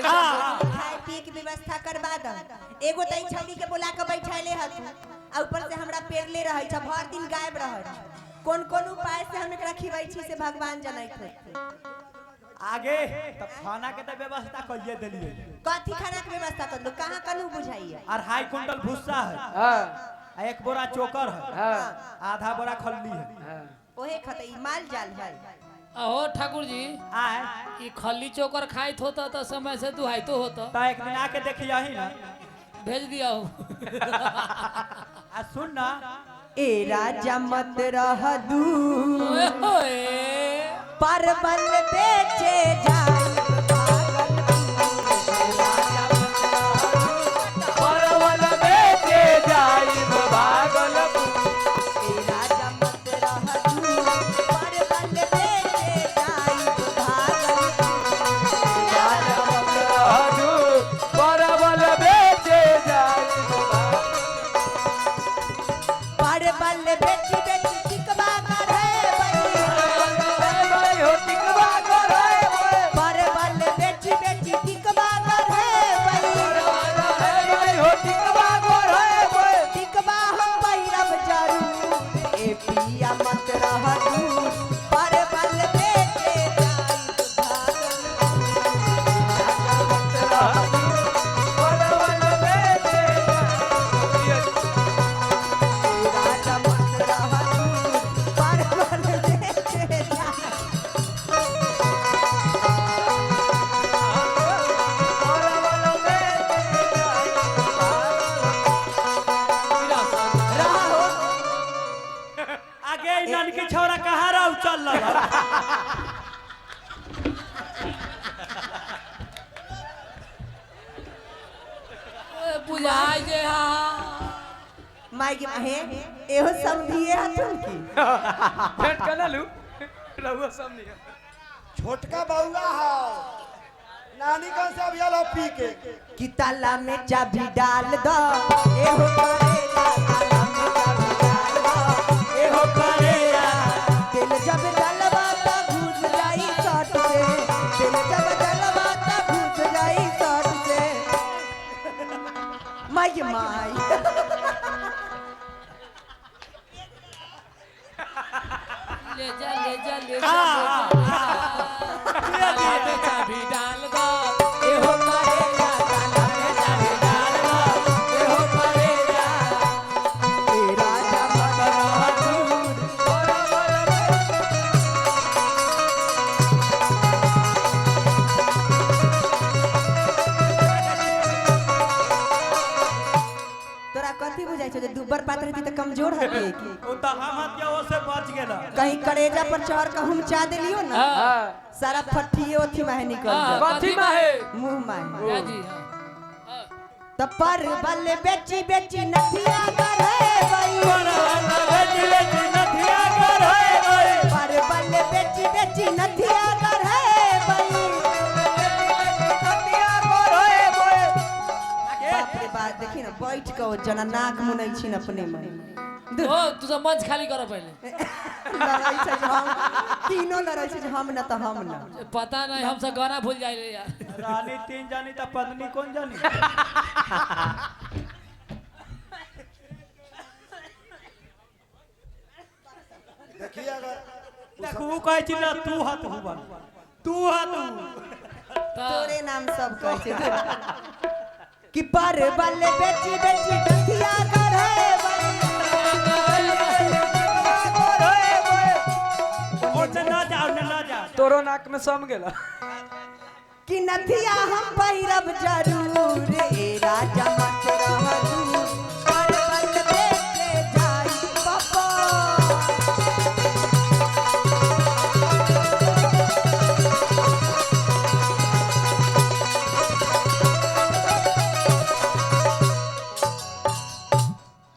खाए पिए की व्यवस्था करवा द। एगो तई छौली के बुला के बैठाले हत आ ऊपर से हमरा पेरले रहै छ, भर दिन गायब रहै। कौन कौन उपाय से हम एकरा खिबै छी से भगवान जनैत होते। आगे तब खाना के तो व्यवस्था कइए देलिए। कथी खाना के व्यवस्था कर दो, कहां कनु बुझाइए। और हाई कुंटल भुस्सा है, एक बोरा चोकर है, आधा बोरा खल्ली है, ओहे खतई माल जाल है। अहो ठाकुर जी आए ई खल्ली चोकर खाइत होता तो समय से दुहाइतो होता। तो एक दिन आके देखिए ही ना, भेज दिया हो। आ सुन ना, ए राजा मत रह दूर, ओए परवल बेचे जाए परवल बेचे जाई भागलपुर। ए राजा मत रह दूर, परवल बेचे जाए भागलपुर। परवल बेचे जाई परवल बेची बेची टिकवा कर है भाई हो टिकवा कर है परवल बेची बेची टिकवा कर है भाई हो टिकवा कर है टिकवा हम पैरब जरूर। ए पिया मत रह दूर, परवल बेचे जाए परवल बेचे राजा मत रह दूर, परवल बेचे जाए। रहो आगे नन के छोरा कहाँ रहू चल लगा। बुझाई जे हाँ माई के माहे एहो समझिए हथुन की भेंट कर लू रहुआ सब नहीं छोटका बउआ हो नानी कौन से अभिया लो पी के कि ताला में चाबी डाल दो, एहो करेला ताला में चाबी डाल दो, एहो करेला। दिल जब डलवा ता घुस जाई सट से, दिल जब डलवा ता घुस जाई सट से। माई माई ले जा ले जा ले जा ले चाबी डाल दो। एहो करेला ताला में चाबी डाल दो, एहो करेला। ए राजा मत रह दूर, तोरा कथी बुझाई छ जे दुबर पात्र थी त कमजोर हती की वो तो हम के वो से बच गेला। कहीं करेजा पर चढ़ के हम चा देलियो ना, सारा फट्ठिए ओथी माहे निकल हाँ, जा कथी माहे मुंह माहे। या जी हाँ। त परवल बेची बेची नथिया कर है बई, परवल बेची बेची नथिया कर है बई, परवल बेची बेची नथिया कर है बई। नथिया कर है बई। बाप रे बाप देखी ना बैठ के ओ जना नाक मुनै छिन अपने में ओ तू सब मंच खाली करो पहले। लड़ाई छै जे हम तीनों लड़ाई छै जे हम न त हम न। पता नहीं हमसे गाना भूल जाए रे यार। रानी तीन जानी तो पत्नी कौन जानी। देखिए अगर देखो वो कहे छी ना तू हाथ हुबन, तू हाथ हु। तोरे नाम सब कहै छै कि परवल बेची बेची नथिया कर है बई। और ना जाओ ना जाओ। तोरो नाक में सम गेला कि नथिया हम पहिरब जरूर। ए राजा मत रह दूर, परवल बेचे जाई पप्पा।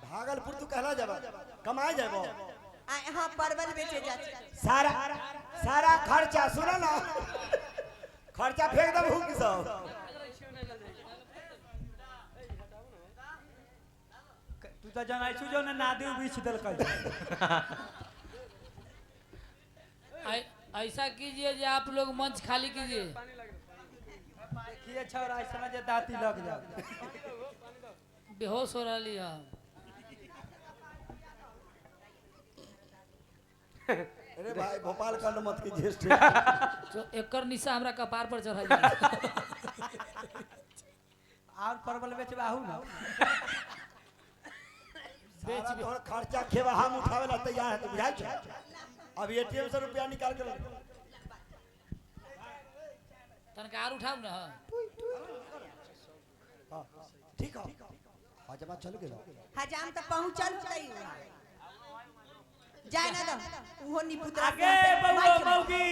भागलपुर तू कहला जाबा कमाए जाबो हाँ परवल बेचे जाते। सारा सारा खर्चा सुनो ना खर्चा फेंक दब हुक सब तू तो जनाई छु जो ना नादी बीच दल कह। ऐसा कीजिए जो आप लोग मंच खाली कीजिए। ये छौरा इस समय जे दाती लग जा बेहोश हो रही है। अरे भाई भोपाल का मत की ज्येष्ठ जो एकर निशा हमरा कपार पर चढ़ा और परवल बेचबाहू ना बेच तोहर खर्चा खेवा हम उठावे ला तैयार है तो बुझाई छ अब एटीएम से रुपया निकाल के तनकार उठाऊ ना। ठीक है हजमा चल गेलो हजाम तो पहुंचल तई जाए ना दो वो निपुत्रा आगे बउआ मौगी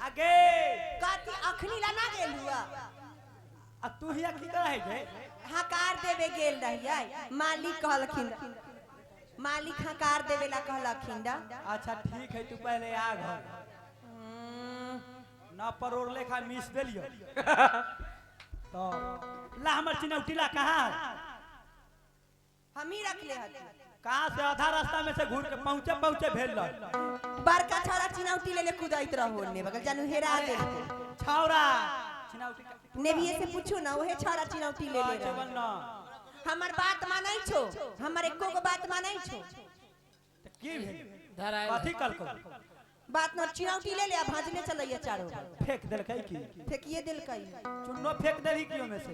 आगे काती अखनी ला ना गेलुआ आ तू हिया की रहे जे हकार देवे गेल रहिए मालिक कहलखिन मालिक हकार देवे ला कहलखिन दा। अच्छा ठीक है तू पहले आ घर ना परोर लेखा मिस देलियो तो ला हमर चिनौटी ला कहां हम ही रख ले हती कहां से आधा रास्ता में से घूर के पहुंचे भेल ल बड़का छोरा चिनौटी ले कूदाइत रहो ने बगल जानू हेरा गेल छौरा चिनौटी नेविए से पूछो ना ओहे छोरा चिनौटी ले ले रहो। ना हमर बात मानै छो हमर एको को बात मानै छो की भेल धराए कथी कल को बात न चिनौटी ले ले आ भाजने चलैया चारों फेंक देलकै की फेंकिए दिल कई चुन्नो फेंक देली कियो में से